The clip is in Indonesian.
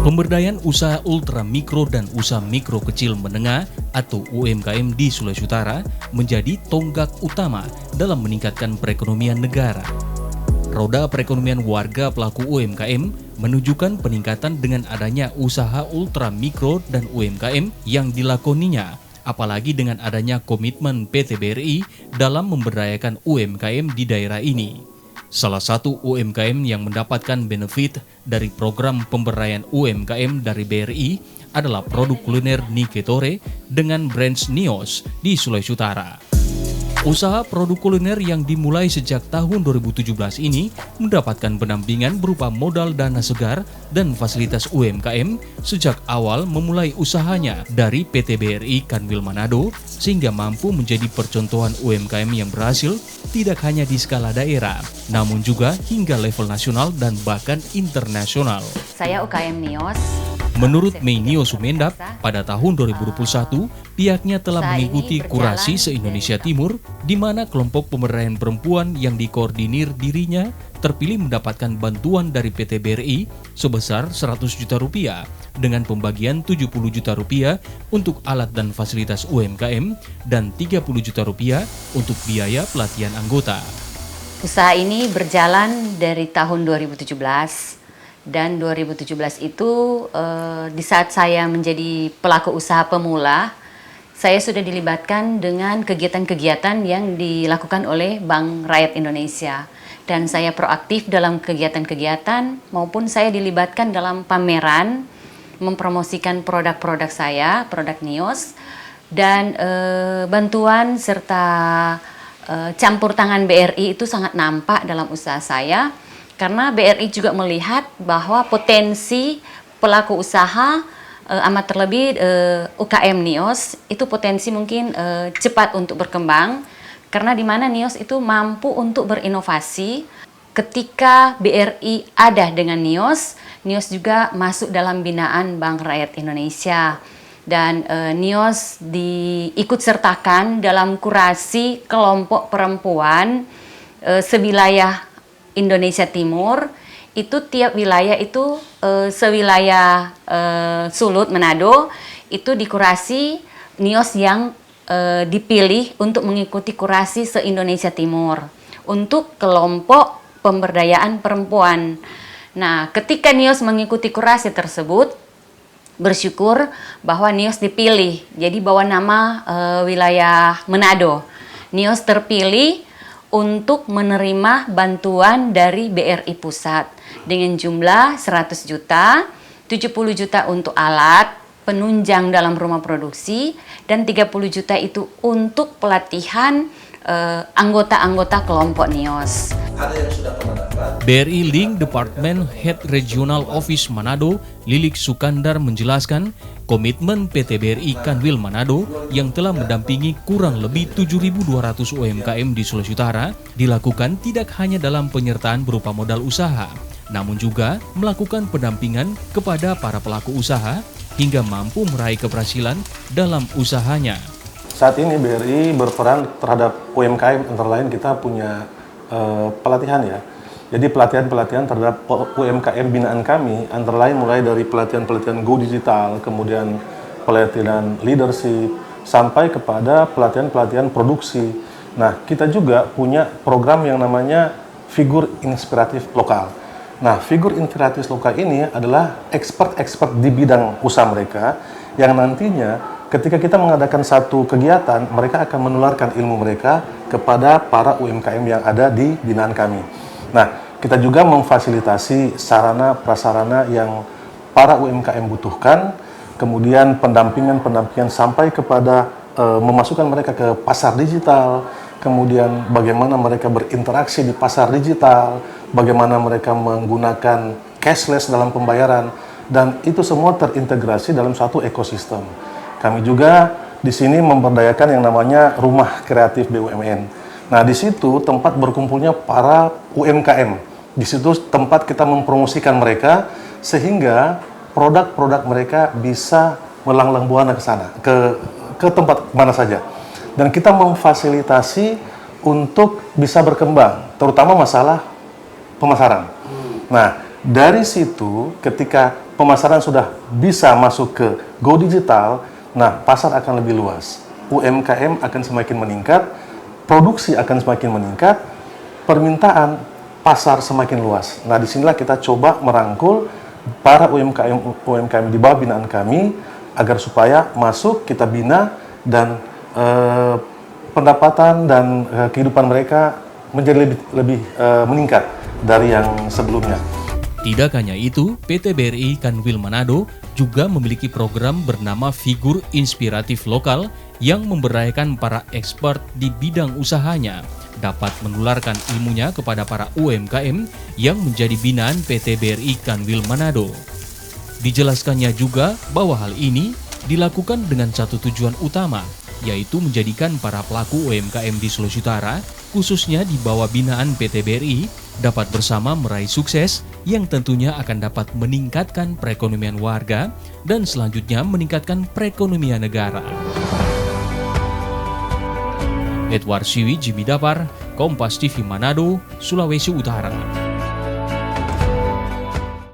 Pemberdayaan usaha ultra mikro dan usaha mikro kecil menengah atau UMKM di Sulawesi Utara menjadi tonggak utama dalam meningkatkan perekonomian negara. Roda perekonomian warga pelaku UMKM menunjukkan peningkatan dengan adanya usaha ultra mikro dan UMKM yang dilakoninya, apalagi dengan adanya komitmen PT BRI dalam memberdayakan UMKM di daerah ini. Salah satu UMKM yang mendapatkan benefit dari program pemberdayaan UMKM dari BRI adalah produk kuliner Niketore dengan brand Nios di Sulawesi Utara. Usaha produk kuliner yang dimulai sejak tahun 2017 ini mendapatkan pendampingan berupa modal dana segar dan fasilitas UMKM sejak awal memulai usahanya dari PT BRI Kanwil Manado sehingga mampu menjadi percontohan UMKM yang berhasil tidak hanya di skala daerah, namun juga hingga level nasional dan bahkan internasional. Saya UKM Nios. Menurut Mei Nio Sumendap, pada tahun 2021, pihaknya telah mengikuti kurasi se-Indonesia Timur, di mana kelompok pemberdayaan perempuan yang dikoordinir dirinya terpilih mendapatkan bantuan dari PT BRI sebesar 100 juta rupiah dengan pembagian 70 juta rupiah untuk alat dan fasilitas UMKM dan 30 juta rupiah untuk biaya pelatihan anggota. Usaha ini berjalan dari tahun 2017. Dan 2017 itu di saat saya menjadi pelaku usaha pemula, saya sudah dilibatkan dengan kegiatan-kegiatan yang dilakukan oleh Bank Rakyat Indonesia. Dan saya proaktif dalam kegiatan-kegiatan maupun saya dilibatkan dalam pameran, mempromosikan produk-produk saya, produk Nios, dan bantuan serta campur tangan BRI itu sangat nampak dalam usaha saya. Karena BRI juga melihat bahwa potensi pelaku usaha, amat terlebih UKM Nios, itu potensi mungkin cepat untuk berkembang. Karena di mana Nios itu mampu untuk berinovasi. Ketika BRI ada dengan Nios, Nios juga masuk dalam binaan Bank Rakyat Indonesia. Dan Nios diikut sertakan dalam kurasi kelompok perempuan sewilayah Indonesia Timur. Itu tiap wilayah itu sewilayah Sulut, Manado, itu dikurasi Nios yang dipilih untuk mengikuti kurasi se-Indonesia Timur untuk kelompok pemberdayaan perempuan. Nah, ketika Nios mengikuti kurasi tersebut, bersyukur bahwa Nios dipilih. Jadi bawa nama wilayah Manado. Nios terpilih untuk menerima bantuan dari BRI Pusat dengan jumlah 100 juta, 70 juta untuk alat, penunjang dalam rumah produksi, dan 30 juta itu untuk pelatihan anggota-anggota kelompok Nios. Ada yang sudah pernah dapat. BRI Link Department Head Regional Office Manado, Lilik Sukandar menjelaskan komitmen PT BRI Kanwil Manado yang telah mendampingi kurang lebih 7.200 UMKM di Sulawesi Utara dilakukan tidak hanya dalam penyertaan berupa modal usaha, namun juga melakukan pendampingan kepada para pelaku usaha hingga mampu meraih keberhasilan dalam usahanya. Saat ini BRI berperan terhadap UMKM, antara lain kita punya pelatihan ya. Jadi pelatihan-pelatihan terhadap UMKM binaan kami, antara lain mulai dari pelatihan-pelatihan Go Digital, kemudian pelatihan leadership, sampai kepada pelatihan-pelatihan produksi. Nah, kita juga punya program yang namanya Figur Inspiratif Lokal. Nah, Figur Inspiratif Lokal ini adalah expert-expert di bidang usaha mereka, yang nantinya ketika kita mengadakan satu kegiatan, mereka akan menularkan ilmu mereka kepada para UMKM yang ada di binaan kami. Nah, kita juga memfasilitasi sarana-prasarana yang para UMKM butuhkan, kemudian pendampingan sampai kepada memasukkan mereka ke pasar digital, kemudian bagaimana mereka berinteraksi di pasar digital, bagaimana mereka menggunakan cashless dalam pembayaran, dan itu semua terintegrasi dalam satu ekosistem. Kami juga di sini memberdayakan yang namanya Rumah Kreatif BUMN. Nah, di situ tempat berkumpulnya para UMKM. Di situ tempat kita mempromosikan mereka sehingga produk-produk mereka bisa melanglang buana ke sana, ke tempat mana saja. Dan kita memfasilitasi untuk bisa berkembang, terutama masalah pemasaran. Nah, Dari situ, ketika pemasaran sudah bisa masuk ke go digital, nah pasar akan lebih luas. UMKM akan semakin meningkat, produksi akan semakin meningkat, permintaan pasar semakin luas. Nah, disinilah kita coba merangkul para UMKM di bawah binaan kami agar supaya masuk, kita bina, dan pendapatan dan kehidupan mereka menjadi lebih meningkat dari yang sebelumnya. Tidak hanya itu, PT BRI Kanwil Manado juga memiliki program bernama Figur Inspiratif Lokal yang memberdayakan para expert di bidang usahanya dapat menularkan ilmunya kepada para UMKM yang menjadi binaan PT BRI Kanwil Manado. Dijelaskannya juga bahwa hal ini dilakukan dengan satu tujuan utama, yaitu menjadikan para pelaku UMKM di Sulawesi Utara, khususnya di bawah binaan PT BRI, dapat bersama meraih sukses yang tentunya akan dapat meningkatkan perekonomian warga dan selanjutnya meningkatkan perekonomian negara. Edward Siwi, Jimmy Dapar, Kompas TV Manado, Sulawesi Utara.